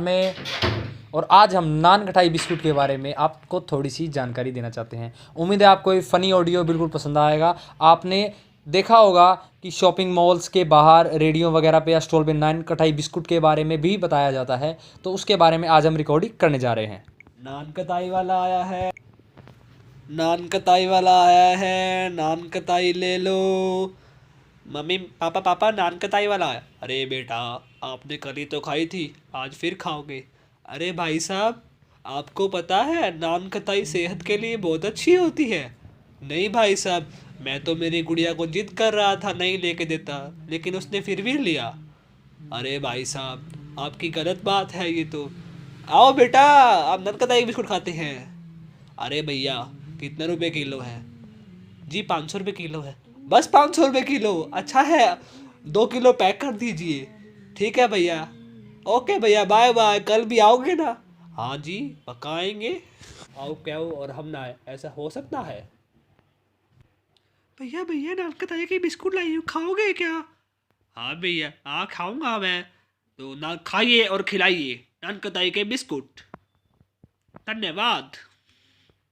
में और आज हम नान खटाई बिस्कुट के बारे में आपको थोड़ी सी जानकारी देना चाहते हैं। उम्मीद है आपको ये फ़नी ऑडियो बिल्कुल पसंद आएगा। आपने देखा होगा कि शॉपिंग मॉल्स के बाहर रेडियो वगैरह पे या स्टॉल पे नान कटाई बिस्कुट के बारे में भी बताया जाता है, तो उसके बारे में आज हम रिकॉर्डिंग करने जा रहे हैं। नान कताई वाला आया है, नान कताई वाला आया है, नान कताई ले लो। मम्मी पापा पापा नान कताई वाला आया। अरे बेटा, आपने कल ही तो खाई थी, आज फिर खाओगे? अरे भाई साहब, आपको पता है नान कताई सेहत के लिए बहुत अच्छी होती है। नहीं भाई साहब, मैं तो मेरी गुड़िया को जिद कर रहा था नहीं लेके देता, लेकिन उसने फिर भी लिया। अरे भाई साहब, आपकी गलत बात है ये तो। आओ बेटा, आप नान कताई बिस्कुट खाते हैं। अरे भैया, कितने रुपए किलो है? जी 500 रुपये किलो है। बस 500 रुपये किलो? अच्छा है, 2 किलो पैक कर दीजिए। ठीक है भैया। ओके भैया, बाय बाय। कल भी आओगे ना? हाँ जी, पक्का आएंगे। आओ क्या हो और हम ना आए, ऐसा हो सकता है? भैया भैया, नान कताई की बिस्कुट लाई हूँ, खाओगे क्या? हाँ भैया, हाँ खाऊंगा मैं। तो ना खाइए और खिलाइए नान कताई के बिस्कुट। धन्यवाद।